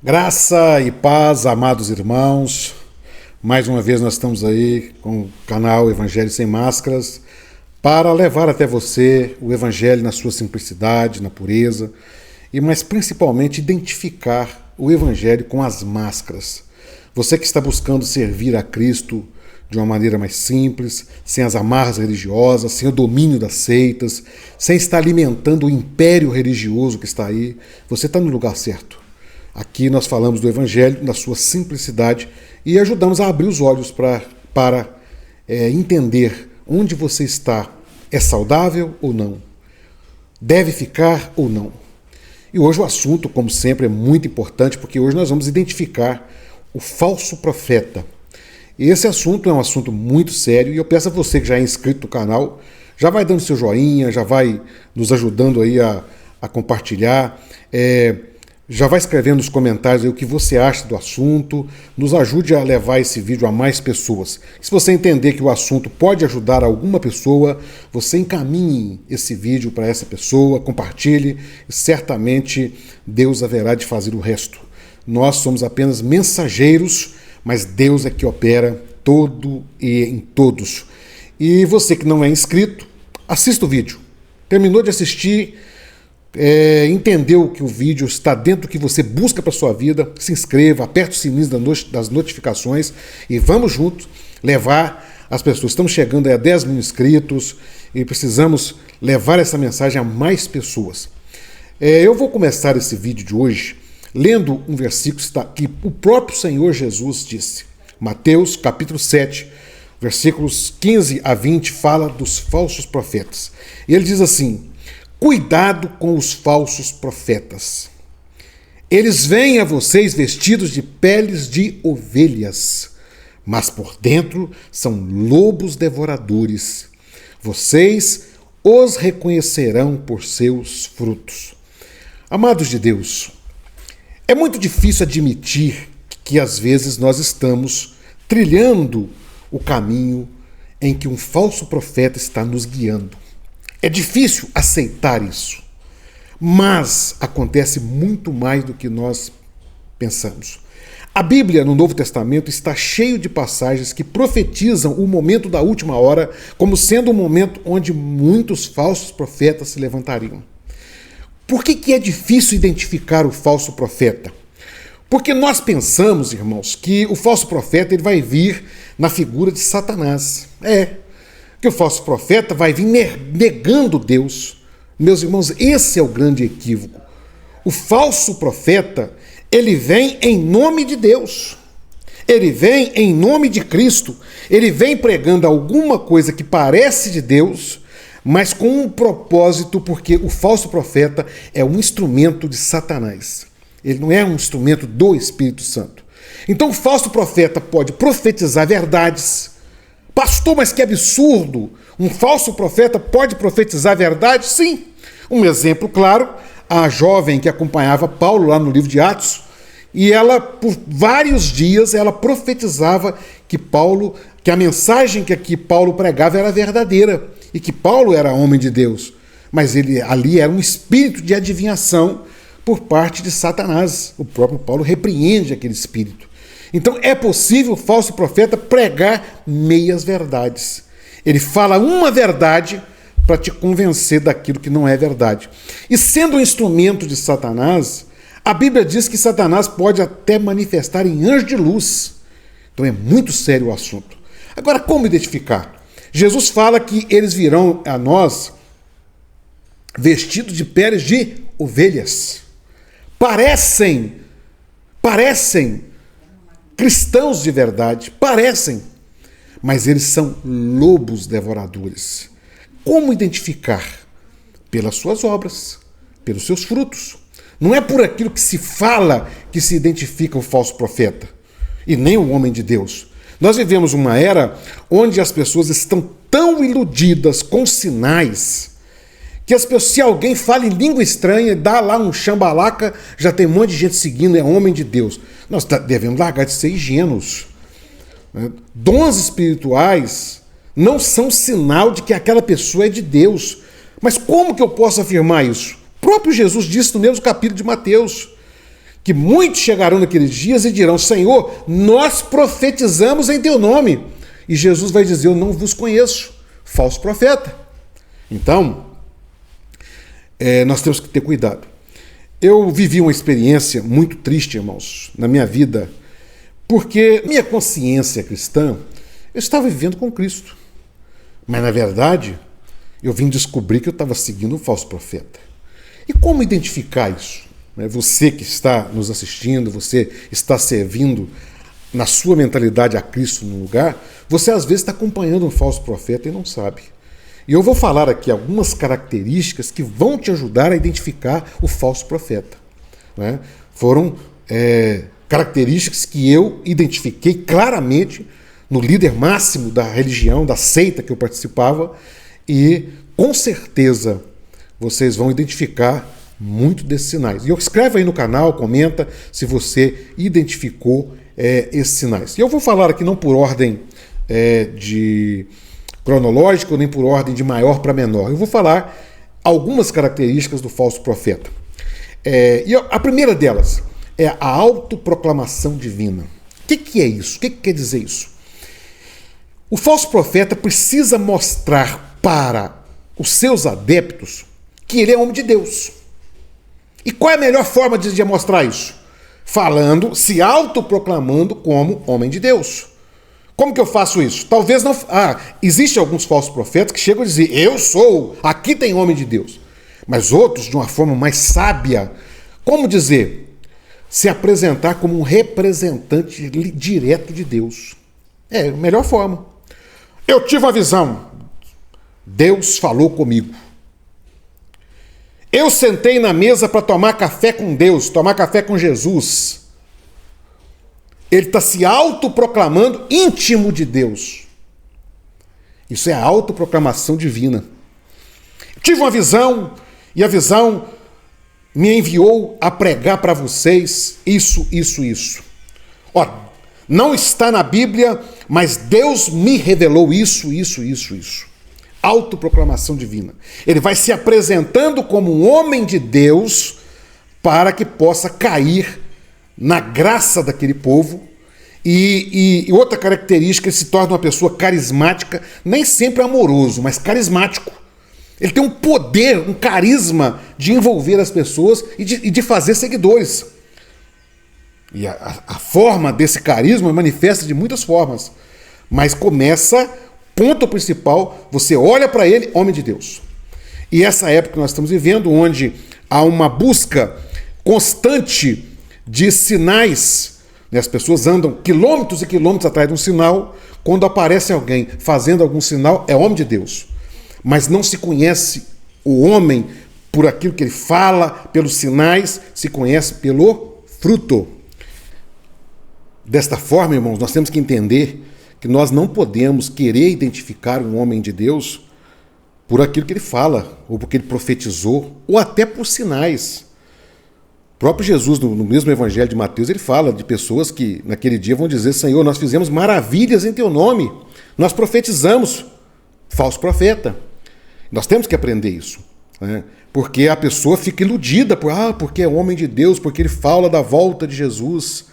Graça e paz, amados irmãos. Mais uma vez nós estamos aí com o canal Evangelho Sem Máscaras para levar até você o Evangelho na sua simplicidade, na pureza e, mais principalmente, identificar o Evangelho com as máscaras. Você que está buscando servir a Cristo de uma maneira mais simples, sem as amarras religiosas, sem o domínio das seitas, sem estar alimentando o império religioso que está aí, você está no lugar certo. Aqui nós falamos do Evangelho na sua simplicidade e ajudamos a abrir os olhos para entender onde você está. É saudável ou não? Deve ficar ou não? E hoje o assunto, como sempre, é muito importante porque hoje nós vamos identificar o falso profeta. E esse assunto é um assunto muito sério e eu peço a você que já é inscrito no canal, já vai dando seu joinha, já vai nos ajudando aí a compartilhar, já vai escrevendo nos comentários aí o que você acha do assunto, nos ajude a levar esse vídeo a mais pessoas. Se você entender que o assunto pode ajudar alguma pessoa, você encaminhe esse vídeo para essa pessoa, compartilhe e certamente Deus haverá de fazer o resto. Nós somos apenas mensageiros, mas Deus é que opera todo e em todos. E você que não é inscrito, assista o vídeo. Terminou de assistir, entendeu que o vídeo está dentro do que você busca para a sua vida, se inscreva, aperte o sininho das notificações e vamos juntos levar as pessoas. Estamos chegando a 10 mil inscritos e precisamos levar essa mensagem a mais pessoas. Eu vou começar esse vídeo de hoje lendo um versículo que o próprio Senhor Jesus disse. Mateus capítulo 7, versículos 15 a 20, fala dos falsos profetas. E ele diz assim: cuidado com os falsos profetas. Eles vêm a vocês vestidos de peles de ovelhas, mas por dentro são lobos devoradores. Vocês os reconhecerão por seus frutos. Amados de Deus, é muito difícil admitir que às vezes nós estamos trilhando o caminho em que um falso profeta está nos guiando. É difícil aceitar isso, mas acontece muito mais do que nós pensamos. A Bíblia, no Novo Testamento, está cheio de passagens que profetizam o momento da última hora como sendo um momento onde muitos falsos profetas se levantariam. Por que é difícil identificar o falso profeta? Porque nós pensamos, irmãos, que o falso profeta ele vai vir na figura de Satanás. Que o falso profeta vai vir negando Deus. Meus irmãos, esse é o grande equívoco. O falso profeta, ele vem em nome de Deus. Ele vem em nome de Cristo. Ele vem pregando alguma coisa que parece de Deus, mas com um propósito, porque o falso profeta é um instrumento de Satanás. Ele não é um instrumento do Espírito Santo. Então o falso profeta pode profetizar verdades. Pastor, mas que absurdo! Um falso profeta pode profetizar verdade? Sim. Um exemplo claro, a jovem que acompanhava Paulo lá no livro de Atos, e ela, por vários dias, ela profetizava que a mensagem que Paulo pregava era verdadeira e que Paulo era homem de Deus. Mas ali era um espírito de adivinhação por parte de Satanás. O próprio Paulo repreende aquele espírito. Então é possível o falso profeta pregar meias verdades. Ele fala uma verdade para te convencer daquilo que não é verdade. E sendo um instrumento de Satanás, a Bíblia diz que Satanás pode até manifestar em anjo de luz. Então é muito sério o assunto. Agora, como identificar? Jesus fala que eles virão a nós vestidos de peles de ovelhas. Parecem cristãos de verdade, parecem, mas eles são lobos devoradores. Como identificar? Pelas suas obras, pelos seus frutos. Não é por aquilo que se fala que se identifica o falso profeta, e nem o homem de Deus. Nós vivemos uma era onde as pessoas estão tão iludidas com sinais que se alguém fala em língua estranha, dá lá um chambalaca, já tem um monte de gente seguindo, é homem de Deus. Nós devemos largar de ser ingênuos. Dons espirituais não são sinal de que aquela pessoa é de Deus. Mas como que eu posso afirmar isso? O próprio Jesus disse no mesmo capítulo de Mateus que muitos chegarão naqueles dias e dirão: Senhor, nós profetizamos em teu nome. E Jesus vai dizer: eu não vos conheço, falso profeta. Então, nós temos que ter cuidado. Eu vivi uma experiência muito triste, irmãos, na minha vida, porque minha consciência cristã, eu estava vivendo com Cristo. Mas, na verdade, eu vim descobrir que eu estava seguindo um falso profeta. E como identificar isso? Você que está nos assistindo, você está servindo na sua mentalidade a Cristo no lugar, você às vezes está acompanhando um falso profeta e não sabe. E eu vou falar aqui algumas características que vão te ajudar a identificar o falso profeta. Foram características que eu identifiquei claramente no líder máximo da religião, da seita que eu participava, e com certeza vocês vão identificar muito desses sinais. E escreve aí no canal, comenta se você identificou esses sinais. E eu vou falar aqui não por ordem de cronológica, nem por ordem de maior para menor. Eu vou falar algumas características do falso profeta. E a primeira delas é a autoproclamação divina. O que é isso? O que quer dizer isso? O falso profeta precisa mostrar para os seus adeptos que ele é homem de Deus. E qual é a melhor forma de mostrar isso? Falando, se autoproclamando como homem de Deus. Como que eu faço isso? Talvez não... existem alguns falsos profetas que chegam a dizer: eu sou, aqui tem homem de Deus. Mas outros, de uma forma mais sábia, como dizer? Se apresentar como um representante direto de Deus. É a melhor forma. Eu tive uma visão. Deus falou comigo. Eu sentei na mesa para tomar café com Deus, tomar café com Jesus. Ele está se autoproclamando íntimo de Deus. Isso é a autoproclamação divina. Tive uma visão, e a visão me enviou a pregar para vocês isso. Não está na Bíblia, mas Deus me revelou isso. Autoproclamação divina. Ele vai se apresentando como um homem de Deus para que possa cair na graça daquele povo. E outra característica, ele se torna uma pessoa carismática, nem sempre amoroso, mas carismático. Ele tem um poder, um carisma de envolver as pessoas e de fazer seguidores. E a forma desse carisma manifesta de muitas formas, mas começa, ponto principal, você olha para ele, homem de Deus. E essa época que nós estamos vivendo, onde há uma busca constante de sinais, as pessoas andam quilômetros e quilômetros atrás de um sinal, quando aparece alguém fazendo algum sinal, é homem de Deus. Mas não se conhece o homem por aquilo que ele fala, pelos sinais, se conhece pelo fruto. Desta forma, irmãos, nós temos que entender que nós não podemos querer identificar um homem de Deus por aquilo que ele fala, ou porque ele profetizou, ou até por sinais. O próprio Jesus, no mesmo evangelho de Mateus, ele fala de pessoas que naquele dia vão dizer: Senhor, nós fizemos maravilhas em teu nome, nós profetizamos. Falso profeta. Nós temos que aprender isso, né? Porque a pessoa fica iludida porque é homem de Deus, porque ele fala da volta de Jesus.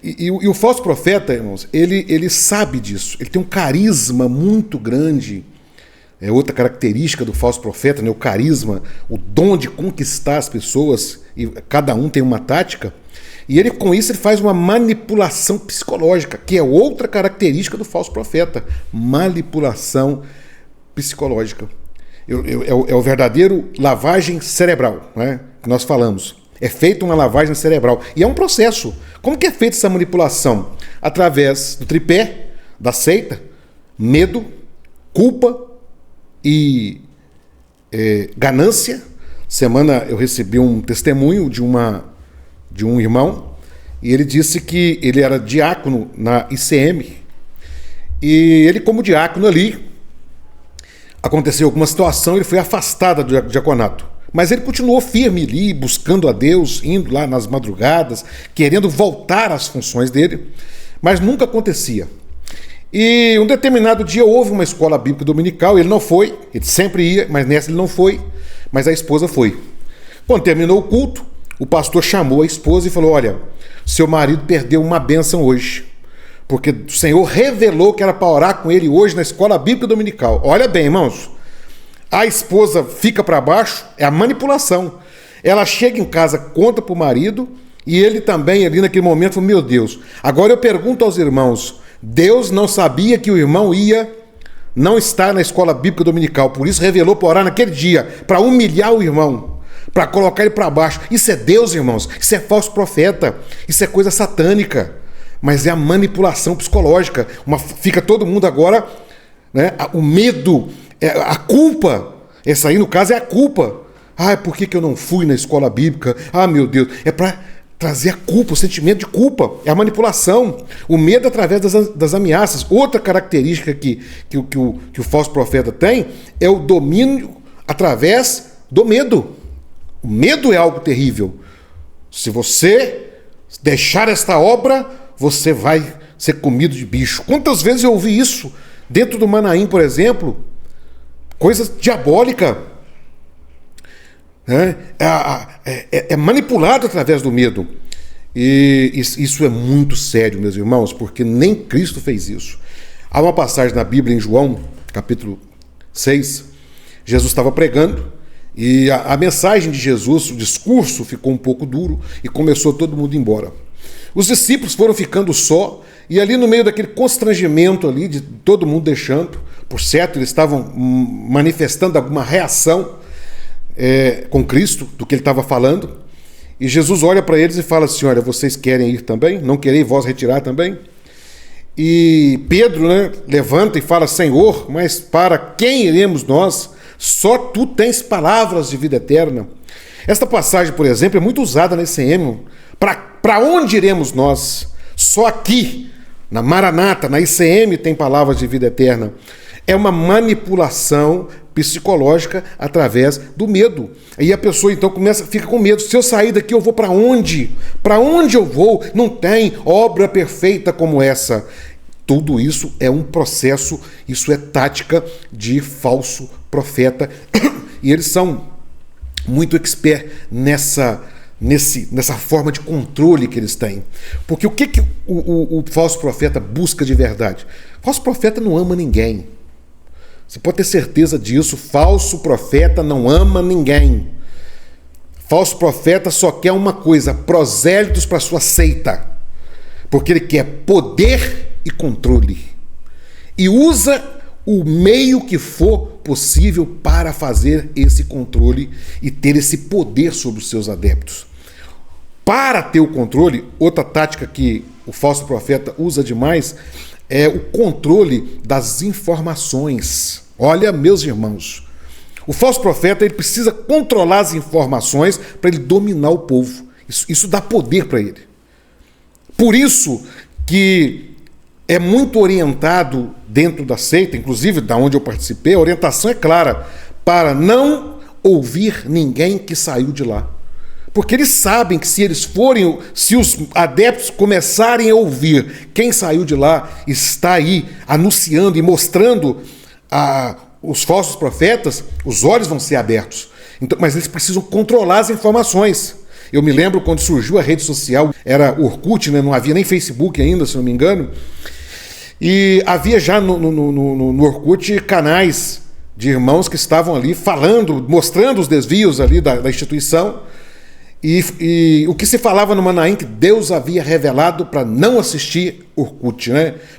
E o falso profeta, irmãos, ele sabe disso, ele tem um carisma muito grande. É outra característica do falso profeta, né? O carisma, o dom de conquistar as pessoas, e cada um tem uma tática, e ele com isso ele faz uma manipulação psicológica, que é outra característica do falso profeta, manipulação psicológica. É o verdadeiro lavagem cerebral, né? Que nós falamos. É feita uma lavagem cerebral. E é um processo. Como que é feita essa manipulação? Através do tripé, da seita, medo, culpa e ganância. Semana eu recebi um testemunho de um irmão, e ele disse que ele era diácono na ICM, e ele, como diácono ali, aconteceu alguma situação, ele foi afastado do diaconato. Mas ele continuou firme ali, buscando a Deus, indo lá nas madrugadas, querendo voltar às funções dele, mas nunca acontecia. E um determinado dia houve uma escola bíblica dominical, ele não foi, ele sempre ia, mas nessa ele não foi, mas a esposa foi. Quando terminou o culto, o pastor chamou a esposa e falou: olha, seu marido perdeu uma bênção hoje, porque o Senhor revelou que era para orar com ele hoje na escola bíblica dominical. Olha bem, irmãos, a esposa fica para baixo, é a manipulação. Ela chega em casa, conta para o marido, e ele também ali naquele momento falou: meu Deus. Agora eu pergunto aos irmãos, Deus não sabia que o irmão ia não estar na escola bíblica dominical, por isso revelou para orar naquele dia, para humilhar o irmão, para colocar ele para baixo. Isso é Deus, irmãos, isso é falso profeta, isso é coisa satânica, mas é a manipulação psicológica. Fica todo mundo agora, né, o medo, a culpa, essa aí no caso é a culpa. Por que eu não fui na escola bíblica? Meu Deus, é para trazer a culpa, o sentimento de culpa, é a manipulação, o medo através das ameaças. Outra característica que o falso profeta tem é o domínio através do medo. O medo é algo terrível. Se você deixar esta obra, você vai ser comido de bicho. Quantas vezes eu ouvi isso dentro do Manaim, por exemplo? Coisa diabólica. É manipulado através do medo. E isso é muito sério, meus irmãos, porque nem Cristo fez isso. Há uma passagem na Bíblia, em João, capítulo 6, Jesus estava pregando, e a mensagem de Jesus, o discurso ficou um pouco duro, e começou todo mundo embora. Os discípulos foram ficando só, e ali no meio daquele constrangimento ali, de todo mundo deixando, por certo, eles estavam manifestando alguma reação com Cristo, do que ele estava falando, e Jesus olha para eles e fala assim: olha, vocês querem ir também? Não quereis vós retirar também? E Pedro, levanta e fala: Senhor, mas para quem iremos nós? Só tu tens palavras de vida eterna. Esta passagem, por exemplo, é muito usada na ICM. Para onde iremos nós? Só aqui, na Maranata, na ICM, tem palavras de vida eterna. É uma manipulação psicológica através do medo. Aí a pessoa então fica com medo. Se eu sair daqui, eu vou para onde? Para onde eu vou? Não tem obra perfeita como essa. Tudo isso é um processo, isso é tática de falso profeta. E eles são muito expert nessa forma de controle que eles têm. Porque o que o falso profeta busca de verdade? O falso profeta não ama ninguém. Você pode ter certeza disso. Falso profeta não ama ninguém. Falso profeta só quer uma coisa: prosélitos para sua seita. Porque ele quer poder e controle. E usa o meio que for possível para fazer esse controle e ter esse poder sobre os seus adeptos. Para ter o controle, outra tática que o falso profeta usa demais é o controle das informações. Olha, meus irmãos, o falso profeta ele precisa controlar as informações para ele dominar o povo. Isso dá poder para ele. Por isso que é muito orientado dentro da seita, inclusive da onde eu participei, a orientação é clara: para não ouvir ninguém que saiu de lá. Porque eles sabem que se os adeptos começarem a ouvir quem saiu de lá, está aí anunciando e mostrando os falsos profetas, os olhos vão ser abertos. Então, mas eles precisam controlar as informações. Eu me lembro quando surgiu a rede social, era Orkut, não havia nem Facebook ainda, se não me engano, e havia já no Orkut canais de irmãos que estavam ali falando, mostrando os desvios ali da instituição. E o que se falava no Manaim, que Deus havia revelado para não assistir Orkut,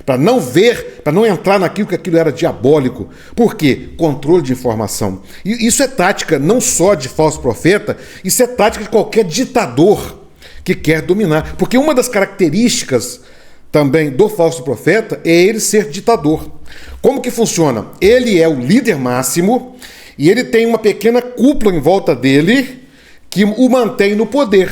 para não ver, para não entrar naquilo que aquilo era diabólico. Por quê? Controle de informação. E isso é tática não só de falso profeta, isso é tática de qualquer ditador que quer dominar. Porque uma das características também do falso profeta é ele ser ditador. Como que funciona? Ele é o líder máximo e ele tem uma pequena cúpula em volta dele que o mantém no poder.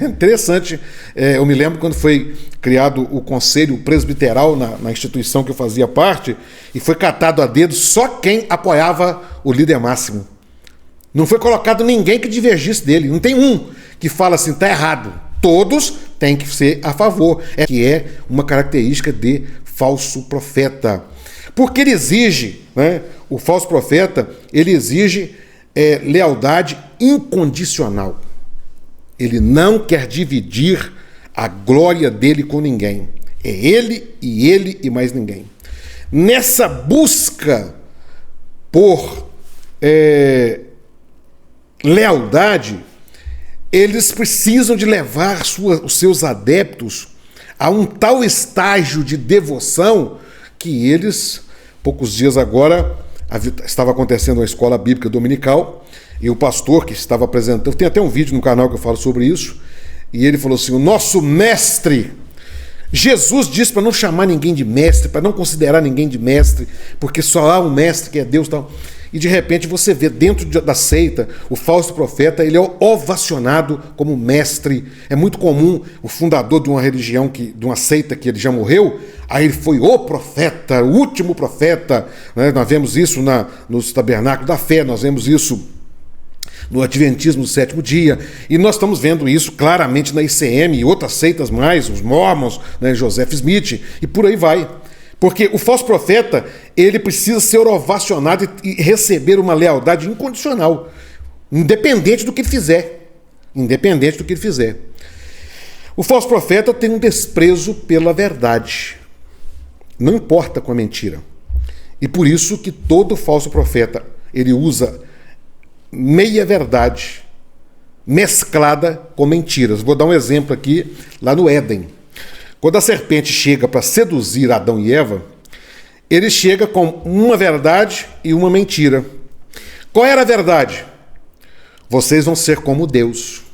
Interessante. Eu me lembro quando foi criado o conselho presbiteral na instituição que eu fazia parte, e foi catado a dedo só quem apoiava o líder máximo. Não foi colocado ninguém que divergisse dele. Não tem um que fala assim: está errado. Todos têm que ser a favor. Que é uma característica de falso profeta. Porque ele exige, o falso profeta, ele exige lealdade incondicional. ele não quer dividir a glória dele com ninguém. É ele e mais ninguém. Nessa busca por lealdade, eles precisam de levar os seus adeptos a um tal estágio de devoção que eles, poucos dias agora, estava acontecendo uma escola bíblica dominical e o pastor que estava apresentando, tem até um vídeo no canal que eu falo sobre isso, e ele falou assim: o nosso mestre, Jesus disse para não chamar ninguém de mestre, para não considerar ninguém de mestre, porque só há um mestre que é Deus e tal. E de repente você vê dentro da seita, o falso profeta, ele é ovacionado como mestre. É muito comum o fundador de uma religião, de uma seita que ele já morreu, aí ele foi o profeta, o último profeta, né? Nós vemos isso nos tabernáculos da fé, nós vemos isso no Adventismo do Sétimo Dia, e nós estamos vendo isso claramente na ICM e outras seitas mais, os Mormons, né, Joseph Smith, e por aí vai. Porque o falso profeta, ele precisa ser ovacionado e receber uma lealdade incondicional, independente do que ele fizer. Independente do que ele fizer. O falso profeta tem um desprezo pela verdade. Não importa com a mentira. E por isso que todo falso profeta, ele usa meia verdade mesclada com mentiras. Vou dar um exemplo aqui, lá no Éden. Quando a serpente chega para seduzir Adão e Eva, ele chega com uma verdade e uma mentira. Qual era a verdade? Vocês vão ser como Deus.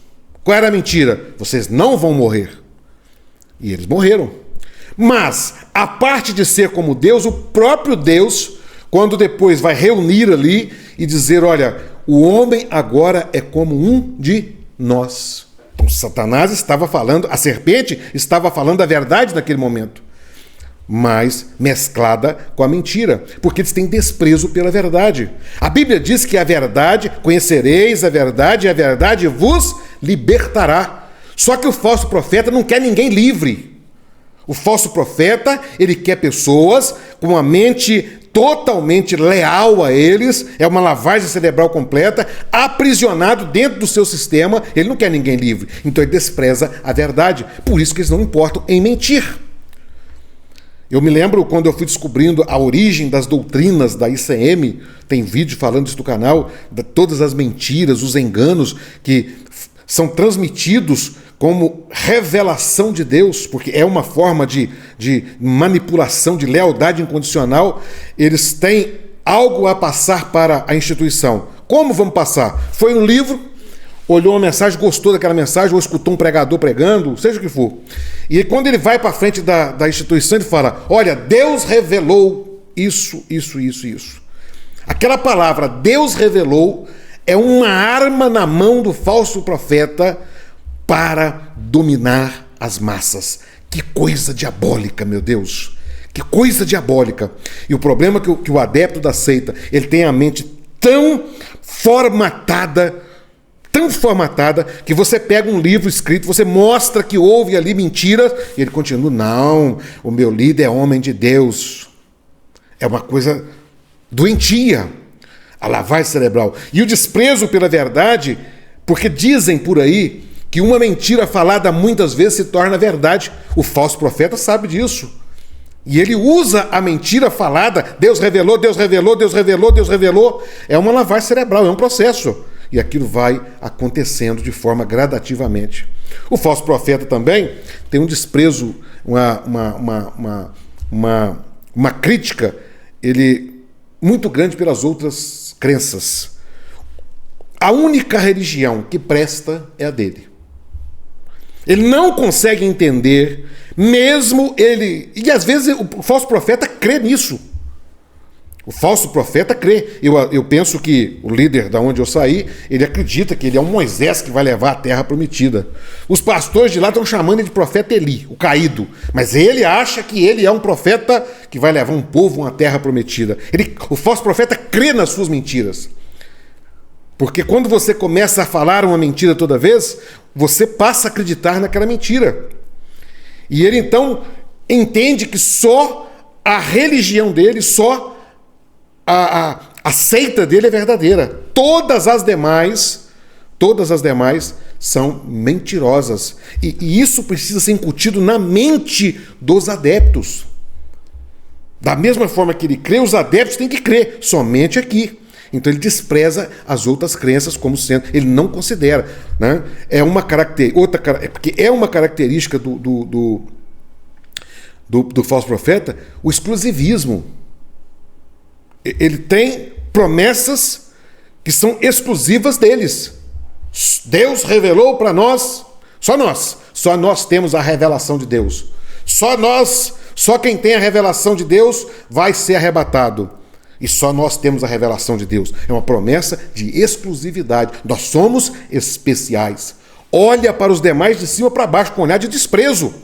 Qual era a mentira? Vocês não vão morrer. E eles morreram. Mas, a parte de ser como Deus, o próprio Deus, quando depois vai reunir ali e dizer, olha, o homem agora é como um de nós. Então, Satanás estava falando, a serpente estava falando a verdade naquele momento, mas mesclada com a mentira, porque eles têm desprezo pela verdade. A Bíblia diz que a verdade, conhecereis a verdade, e a verdade vos libertará. Só que o falso profeta não quer ninguém livre. O falso profeta, ele quer pessoas com uma mente totalmente leal a eles, é uma lavagem cerebral completa, aprisionado dentro do seu sistema, ele não quer ninguém livre, então ele despreza a verdade, por isso que eles não importam em mentir. Eu me lembro quando eu fui descobrindo a origem das doutrinas da ICM, tem vídeo falando isso no canal, de todas as mentiras, os enganos que são transmitidos como revelação de Deus, porque é uma forma de manipulação, de lealdade incondicional. Eles têm algo a passar para a instituição. Como vamos passar? Foi no livro, olhou uma mensagem, gostou daquela mensagem, ou escutou um pregador pregando, seja o que for. E quando ele vai para frente da instituição, ele fala, olha, Deus revelou isso. Aquela palavra, Deus revelou, é uma arma na mão do falso profeta para dominar as massas. Que coisa diabólica, meu Deus! Que coisa diabólica! E o problema é que o adepto da seita, ele tem a mente tão formatada, que você pega um livro escrito, você mostra que houve ali mentiras, e ele continua, não, o meu líder é homem de Deus. É uma coisa doentia, a lavagem cerebral. E o desprezo pela verdade, porque dizem por aí que uma mentira falada muitas vezes se torna verdade. O falso profeta sabe disso. E ele usa a mentira falada, Deus revelou. É uma lavagem cerebral, é um processo. E aquilo vai acontecendo de forma gradativamente. O falso profeta também tem um desprezo, uma crítica muito grande pelas outras crenças. A única religião que presta é a dele. Ele não consegue entender, mesmo ele... E às vezes o falso profeta crê nisso. O falso profeta crê. Eu penso que o líder da onde eu saí, ele acredita que ele é um Moisés que vai levar a terra prometida. Os pastores de lá estão chamando ele de profeta Eli, o caído. Mas ele acha que ele é um profeta que vai levar um povo a uma terra prometida. O falso profeta crê nas suas mentiras. Porque quando você começa a falar uma mentira toda vez, você passa a acreditar naquela mentira. E ele então entende que só a religião dele, só a seita dele é verdadeira. Todas as demais são mentirosas. E isso precisa ser incutido na mente dos adeptos. Da mesma forma que ele crê, os adeptos têm que crer somente aqui. Então ele despreza as outras crenças como sendo, ele não considera, né? É uma porque é uma característica do falso profeta, o exclusivismo. Ele tem promessas que são exclusivas deles. Deus revelou para nós, só nós temos a revelação de Deus. Só quem tem a revelação de Deus vai ser arrebatado. E só nós temos a revelação de Deus. É uma promessa de exclusividade. Nós somos especiais. Olha para os demais de cima para baixo com um olhar de desprezo.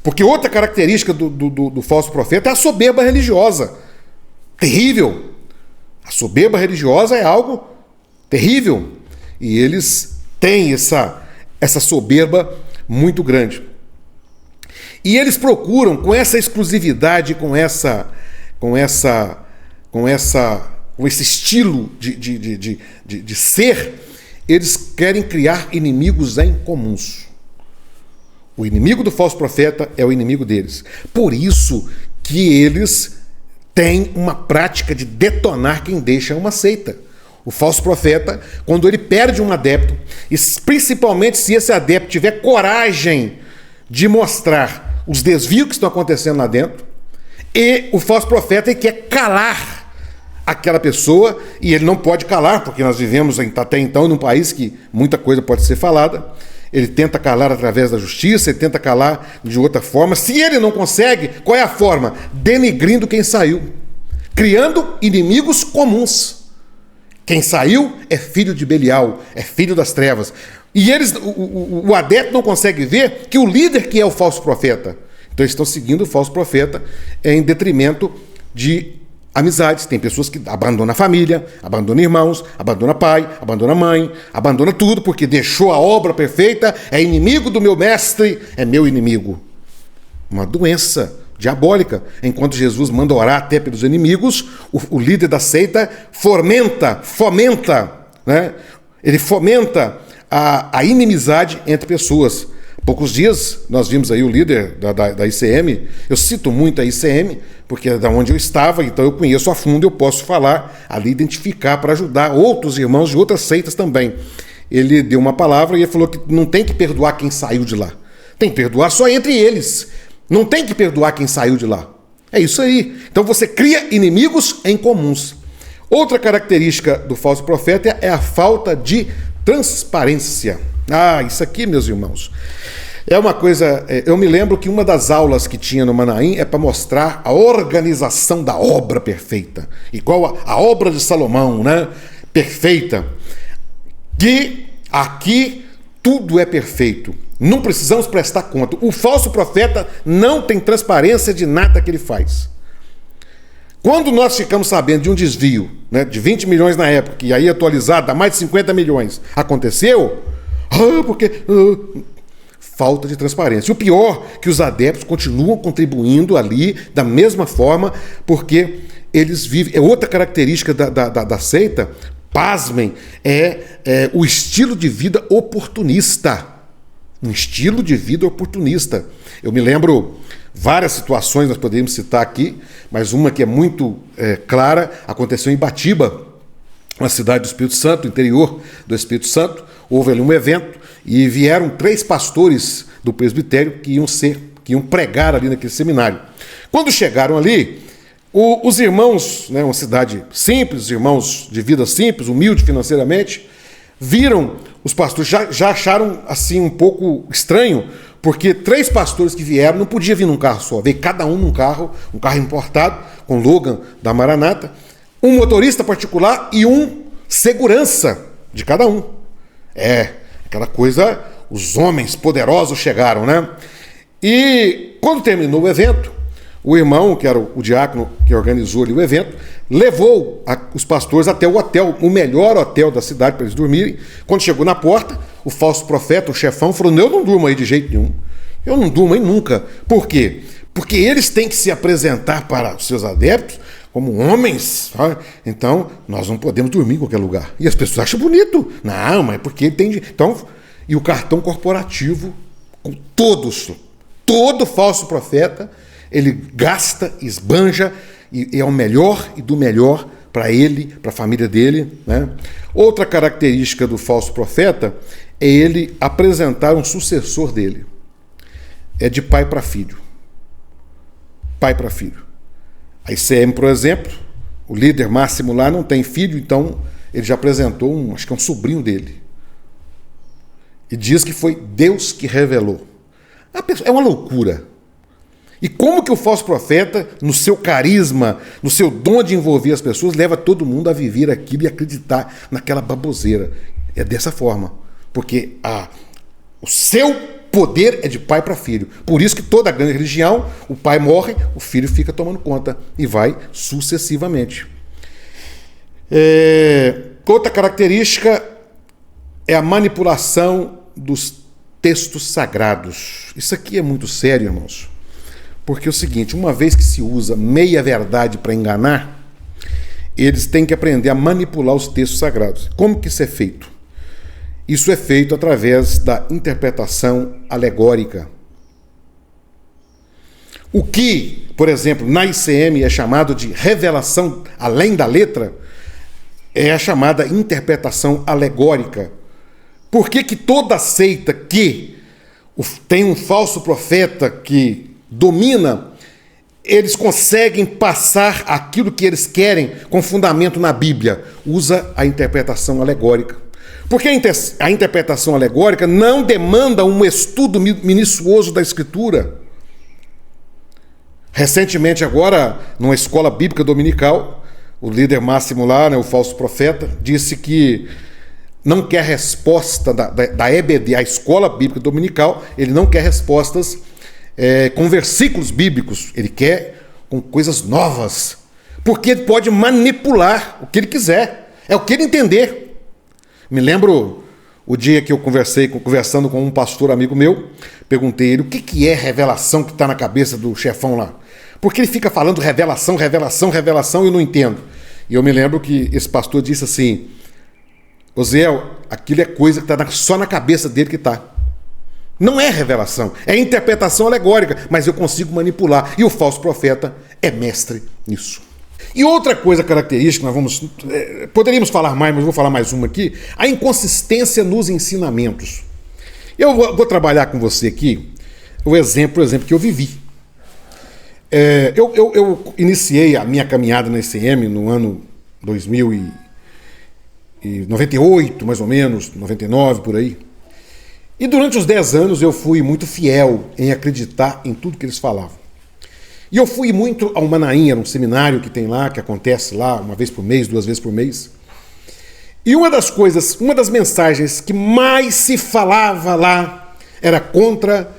Porque outra característica do falso profeta é a soberba religiosa. Terrível. A soberba religiosa é algo terrível. E eles têm essa soberba muito grande. E eles procuram, com essa exclusividade, com esse estilo de ser, eles querem criar inimigos em comuns. O inimigo do falso profeta é o inimigo deles. Por isso que eles têm uma prática de detonar quem deixa uma seita. O falso profeta, quando ele perde um adepto, e principalmente se esse adepto tiver coragem de mostrar os desvios que estão acontecendo lá dentro, e o falso profeta ele quer calar aquela pessoa, e ele não pode calar, porque nós vivemos até então num país que muita coisa pode ser falada. Ele tenta calar através da justiça, ele tenta calar de outra forma. Se ele não consegue, qual é a forma? Denegrindo quem saiu, criando inimigos comuns. Quem saiu é filho de Belial, é filho das trevas. E o adepto não consegue ver que o líder que é o falso profeta. Então eles estão seguindo o falso profeta em detrimento de amizades. Tem pessoas que abandonam a família, abandonam irmãos, abandonam pai, abandonam mãe, abandonam tudo porque deixou a obra perfeita, é inimigo do meu mestre, é meu inimigo. Uma doença diabólica. Enquanto Jesus manda orar até pelos inimigos, o líder da seita fomenta, né? Ele fomenta a inimizade entre pessoas. Poucos dias nós vimos aí o líder da ICM, eu cito muito a ICM, porque é da onde eu estava, então eu conheço a fundo, eu posso falar ali, identificar para ajudar outros irmãos de outras seitas também. Ele deu uma palavra e ele falou que não tem que perdoar quem saiu de lá. Tem que perdoar só entre eles. Não tem que perdoar quem saiu de lá. É isso aí. Então você cria inimigos em comuns. Outra característica do falso profeta é a falta de transparência. Isso aqui, meus irmãos, é uma coisa... Eu me lembro que uma das aulas que tinha no Manaim é para mostrar a organização da obra perfeita. Igual a obra de Salomão, né? Perfeita. Que aqui tudo é perfeito. Não precisamos prestar conta. O falso profeta não tem transparência de nada que ele faz. Quando nós ficamos sabendo de um desvio, né, de 20 milhões na época, e aí atualizado dá mais de 50 milhões, aconteceu... falta de transparência. O pior é que os adeptos continuam contribuindo ali da mesma forma, porque eles vivem... É outra característica da seita, pasmem, é o estilo de vida oportunista. Um estilo de vida oportunista. Eu me lembro várias situações, nós poderíamos citar aqui, mas uma que é muito clara, aconteceu em Batiba, uma cidade do Espírito Santo, interior do Espírito Santo. Houve ali um evento e vieram 3 pastores do presbitério que iam pregar ali naquele seminário. Quando chegaram ali, os irmãos, né, uma cidade simples, irmãos de vida simples, humilde financeiramente, viram os pastores, já acharam assim um pouco estranho, porque 3 pastores que vieram não podia vir num carro só, veio cada um num carro, um carro importado, com logan da Maranata, um motorista particular e um segurança de cada um. Aquela coisa, os homens poderosos chegaram, né? E quando terminou o evento, o irmão, que era o diácono que organizou ali o evento, levou os pastores até o hotel, o melhor hotel da cidade para eles dormirem. Quando chegou na porta, o falso profeta, o chefão, falou: eu não durmo aí de jeito nenhum. Eu não durmo aí nunca. Por quê? Porque eles têm que se apresentar para os seus adeptos como homens. Então, nós não podemos dormir em qualquer lugar. E as pessoas acham bonito. Não, mas porque ele tem... Então, e o cartão corporativo com todos. Todo falso profeta, ele gasta, esbanja, e é o melhor e do melhor para ele, para a família dele, né? Outra característica do falso profeta é ele apresentar um sucessor dele. É de pai para filho. Pai para filho. A ICM, por exemplo, o líder máximo lá não tem filho, então ele já apresentou acho que é um sobrinho dele. E diz que foi Deus que revelou. É uma loucura. E como que o falso profeta, no seu carisma, no seu dom de envolver as pessoas, leva todo mundo a viver aquilo e acreditar naquela baboseira? É dessa forma. Porque o seu poder é de pai para filho. Por isso que toda grande religião, o pai morre, o filho fica tomando conta e vai sucessivamente. Outra característica é a manipulação dos textos sagrados. Isso aqui é muito sério, irmãos. Porque é o seguinte, uma vez que se usa meia verdade para enganar, eles têm que aprender a manipular os textos sagrados. Como que isso é feito? Isso é feito através da interpretação alegórica. O que, por exemplo, na ICM é chamado de revelação além da letra, é a chamada interpretação alegórica. Por que que toda seita que tem um falso profeta que domina, eles conseguem passar aquilo que eles querem com fundamento na Bíblia? Usa a interpretação alegórica. Porque a interpretação alegórica não demanda um estudo minucioso da Escritura. Recentemente agora, numa escola bíblica dominical, o líder máximo lá, né, o falso profeta, disse que não quer resposta da EBD, a escola bíblica dominical, ele não quer respostas com versículos bíblicos, ele quer com coisas novas, porque ele pode manipular o que ele quiser, é o que ele entender. Me lembro o dia que eu conversando com um pastor amigo meu, perguntei a ele o que é revelação que está na cabeça do chefão lá, porque ele fica falando revelação, revelação, revelação e eu não entendo. E eu me lembro que esse pastor disse assim: Osiel, aquilo é coisa que está só na cabeça dele que está. Não é revelação, é interpretação alegórica, mas eu consigo manipular. E o falso profeta é mestre nisso. E outra coisa característica, poderíamos falar mais, mas vou falar mais uma aqui, a inconsistência nos ensinamentos. Eu vou trabalhar com você aqui o exemplo que eu vivi. Eu iniciei a minha caminhada na ICM no ano 2098, mais ou menos, 99, por aí. E durante os 10 anos eu fui muito fiel em acreditar em tudo que eles falavam. E eu fui muito ao Manaim, era um seminário que tem lá, que acontece lá uma vez por mês, 2 vezes por mês. E uma das mensagens que mais se falava lá era contra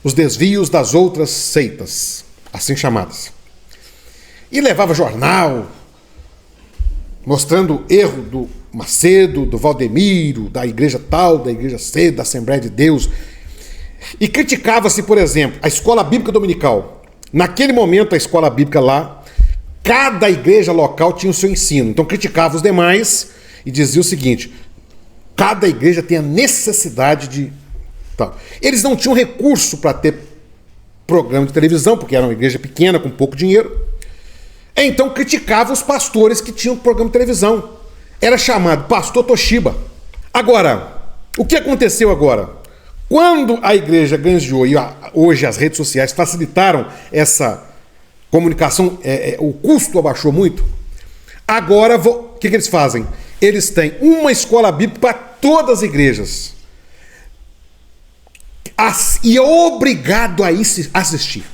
os desvios das outras seitas, assim chamadas. E levava jornal, mostrando o erro do Macedo, do Valdemiro, da igreja tal, da igreja C, da Assembleia de Deus. E criticava-se, por exemplo, a escola bíblica dominical. Naquele momento, a escola bíblica lá, cada igreja local tinha o seu ensino. Então criticava os demais e dizia o seguinte: cada igreja tem a necessidade de... Tal. Eles não tinham recurso para ter programa de televisão, porque era uma igreja pequena, com pouco dinheiro. Então criticava os pastores que tinham programa de televisão. Era chamado Pastor Toshiba. Agora, o que aconteceu agora? Quando a igreja ganhou, e hoje as redes sociais facilitaram essa comunicação, o custo abaixou muito, agora o que eles fazem? Eles têm uma escola bíblica para todas as igrejas. E é obrigado a assistir.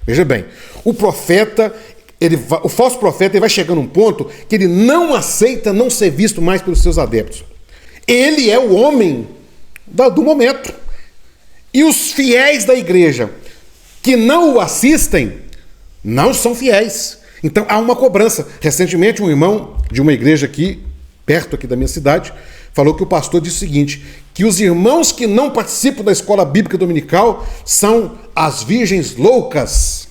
Veja bem, o falso profeta ele vai chegando a um ponto que ele não aceita não ser visto mais pelos seus adeptos. Ele é o homem do momento. E os fiéis da igreja que não o assistem não são fiéis. Então há uma cobrança. Recentemente um irmão de uma igreja aqui, perto aqui da minha cidade, falou que o pastor disse o seguinte, que os irmãos que não participam da escola bíblica dominical são as virgens loucas.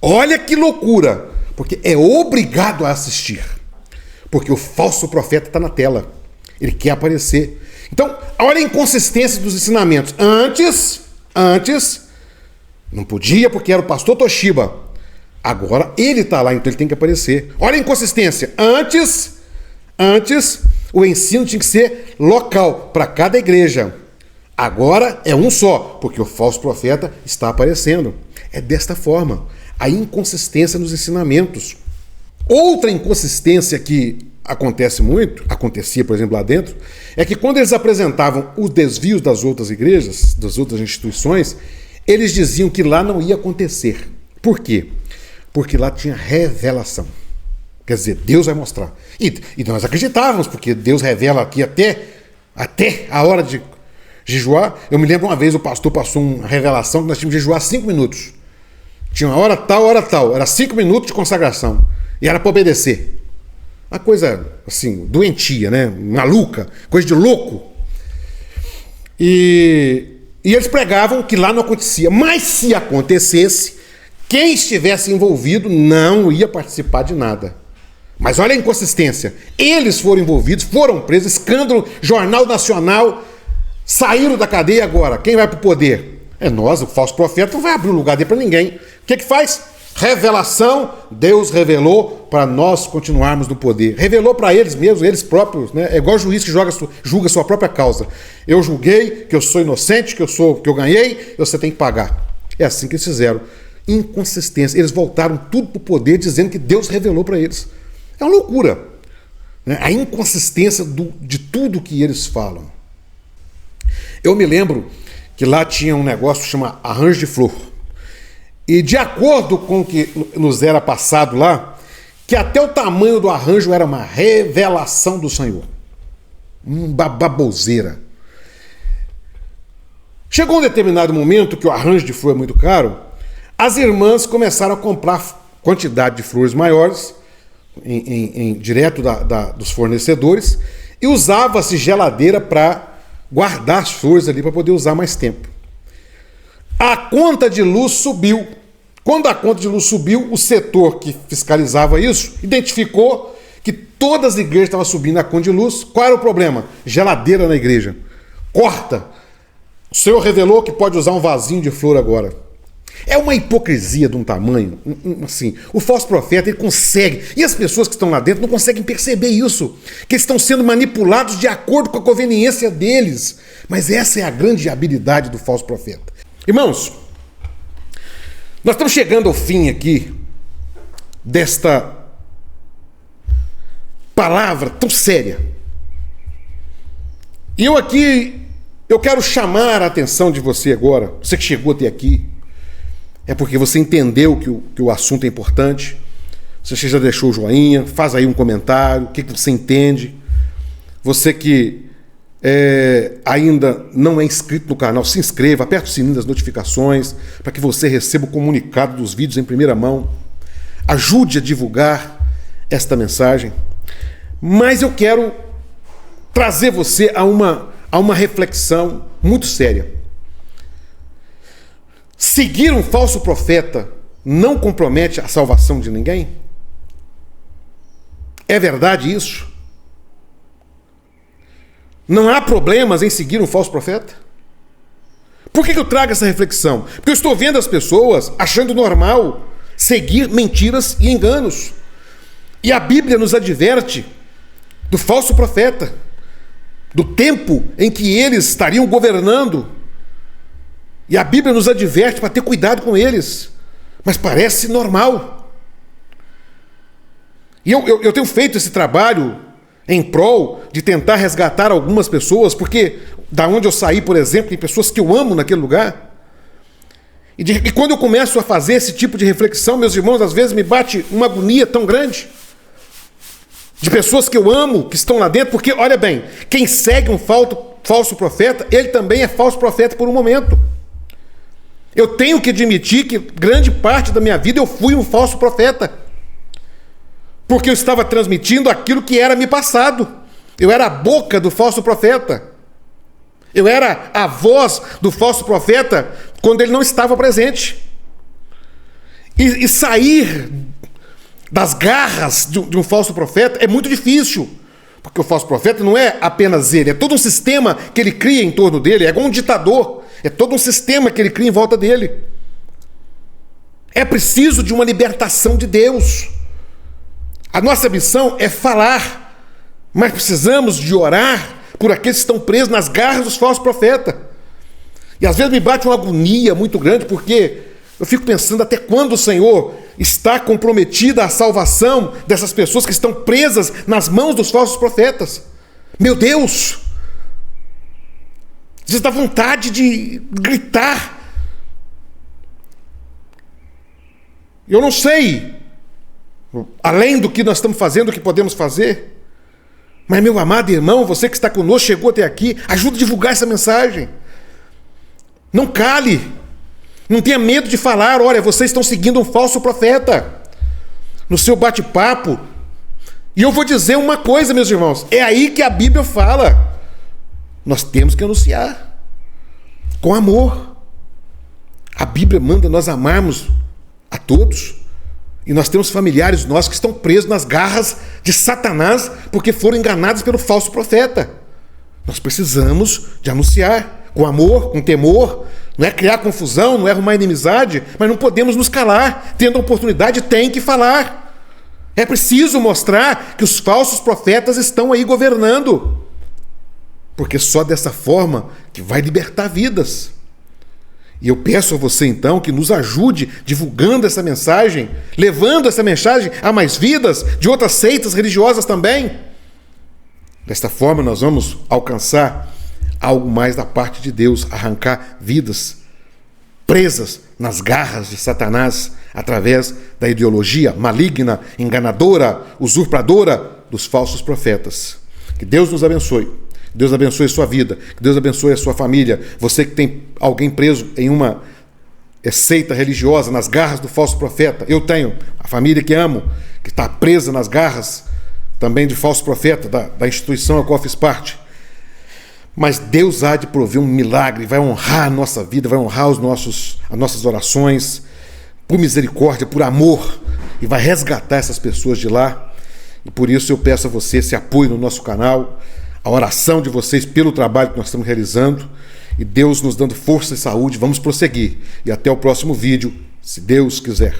Olha que loucura, porque é obrigado a assistir, porque o falso profeta está na tela, ele quer aparecer. Então, olha a inconsistência dos ensinamentos. Antes, não podia porque era o pastor Toshiba. Agora ele está lá, então ele tem que aparecer. Olha a inconsistência. Antes o ensino tinha que ser local, para cada igreja. Agora é um só, porque o falso profeta está aparecendo. É desta forma. A inconsistência nos ensinamentos. Outra inconsistência que acontecia, por exemplo, lá dentro, é que quando eles apresentavam os desvios das outras igrejas, das outras instituições, eles diziam que lá não ia acontecer. Por quê? Porque lá tinha revelação. Quer dizer, Deus vai mostrar. E nós acreditávamos, porque Deus revela aqui até a hora de jejuar. Eu me lembro uma vez o pastor passou uma revelação que nós tínhamos de jejuar 5 minutos. Tinha uma hora tal. Era 5 minutos de consagração. E era para obedecer. Uma coisa, assim, doentia, né? Maluca, coisa de louco. E eles pregavam que lá não acontecia. Mas se acontecesse, quem estivesse envolvido não ia participar de nada. Mas olha a inconsistência. Eles foram envolvidos, foram presos, escândalo, Jornal Nacional, saíram da cadeia agora. Quem vai para o poder? É nós, o falso profeta, não vai abrir o lugar dele para ninguém. O que faz? Revelação, Deus revelou para nós continuarmos no poder. Revelou para eles mesmos, eles próprios, né? É igual o juiz que julga a sua própria causa. Eu julguei que eu sou inocente, que eu ganhei, você tem que pagar. É assim que eles fizeram. Inconsistência. Eles voltaram tudo para o poder dizendo que Deus revelou para eles. É uma loucura, né? A inconsistência de tudo que eles falam. Eu me lembro que lá tinha um negócio chamado arranjo de flor. E de acordo com o que nos era passado lá, que até o tamanho do arranjo era uma revelação do Senhor. Uma baboseira. Chegou um determinado momento que o arranjo de flor é muito caro, as irmãs começaram a comprar quantidade de flores maiores, direto dos fornecedores, e usava-se geladeira para guardar as flores ali para poder usar mais tempo. A conta de luz subiu. Quando a conta de luz subiu, o setor que fiscalizava isso identificou que todas as igrejas estavam subindo a conta de luz. Qual era o problema? Geladeira na igreja. Corta. O Senhor revelou que pode usar um vasinho de flor agora. É uma hipocrisia de um tamanho, assim, o falso profeta, ele consegue, e as pessoas que estão lá dentro não conseguem perceber isso, que eles estão sendo manipulados de acordo com a conveniência deles. Mas essa é a grande habilidade do falso profeta. Irmãos, nós estamos chegando ao fim aqui desta palavra tão séria. E eu quero chamar a atenção de você agora, você que chegou até aqui, é porque você entendeu que o assunto é importante, você já deixou o joinha, faz aí um comentário, o que você entende. Você que ainda não é inscrito no canal, se inscreva, aperte o sininho das notificações para que você receba o comunicado dos vídeos em primeira mão. Ajude a divulgar esta mensagem. Mas eu quero trazer você a uma reflexão muito séria. Seguir um falso profeta não compromete a salvação de ninguém? É verdade isso? Não há problemas em seguir um falso profeta? Por que eu trago essa reflexão? Porque eu estou vendo as pessoas achando normal seguir mentiras e enganos. E a Bíblia nos adverte do falso profeta, do tempo em que eles estariam governando. E a Bíblia nos adverte para ter cuidado com eles. Mas parece normal. E eu tenho feito esse trabalho em prol de tentar resgatar algumas pessoas, porque da onde eu saí, por exemplo, tem pessoas que eu amo naquele lugar. E quando eu começo a fazer esse tipo de reflexão, meus irmãos, às vezes me bate uma agonia tão grande de pessoas que eu amo, que estão lá dentro, porque, olha bem, quem segue um falso profeta, ele também é falso profeta por um momento. Eu tenho que admitir que grande parte da minha vida eu fui um falso profeta. Porque eu estava transmitindo aquilo que era me passado. Eu era a boca do falso profeta. Eu era a voz do falso profeta quando ele não estava presente. E sair das garras de um falso profeta é muito difícil. Porque o falso profeta não é apenas ele, é todo um sistema que ele cria em torno dele, é igual um ditador, é todo um sistema que ele cria em volta dele. É preciso de uma libertação de Deus. A nossa missão é falar, mas precisamos de orar por aqueles que estão presos nas garras dos falsos profetas. E às vezes me bate uma agonia muito grande, porque eu fico pensando até quando o Senhor está comprometida a salvação dessas pessoas que estão presas nas mãos dos falsos profetas. Meu Deus! Às vezes dá vontade de gritar. Eu não sei, além do que nós estamos fazendo, o que podemos fazer. Mas, meu amado irmão, você que está conosco, chegou até aqui, ajude a divulgar essa mensagem. Não cale. Não tenha medo de falar, olha, vocês estão seguindo um falso profeta no seu bate-papo. E eu vou dizer uma coisa, meus irmãos, é aí que a Bíblia fala. Nós temos que anunciar com amor. A Bíblia manda nós amarmos a todos. E nós temos familiares nossos que estão presos nas garras de Satanás porque foram enganados pelo falso profeta. Nós precisamos de anunciar com amor, com temor. Não é criar confusão, não é arrumar inimizade, mas não podemos nos calar. Tendo a oportunidade, tem que falar. É preciso mostrar que os falsos profetas estão aí governando. Porque só dessa forma que vai libertar vidas. E eu peço a você então que nos ajude divulgando essa mensagem, levando essa mensagem a mais vidas de outras seitas religiosas também. Desta forma nós vamos alcançar algo mais da parte de Deus, arrancar vidas presas nas garras de Satanás através da ideologia maligna, enganadora, usurpadora dos falsos profetas. Que Deus nos abençoe. Deus abençoe a sua vida, que Deus abençoe a sua família. Você que tem alguém preso em uma seita religiosa, nas garras do falso profeta. Eu tenho a família que amo, que está presa nas garras também de falso profeta, da instituição a qual fiz parte. Mas Deus há de prover um milagre, vai honrar a nossa vida, vai honrar as nossas orações, por misericórdia, por amor, e vai resgatar essas pessoas de lá. E por isso eu peço a você esse apoio no nosso canal, a oração de vocês pelo trabalho que nós estamos realizando, e Deus nos dando força e saúde. Vamos prosseguir. E até o próximo vídeo, se Deus quiser.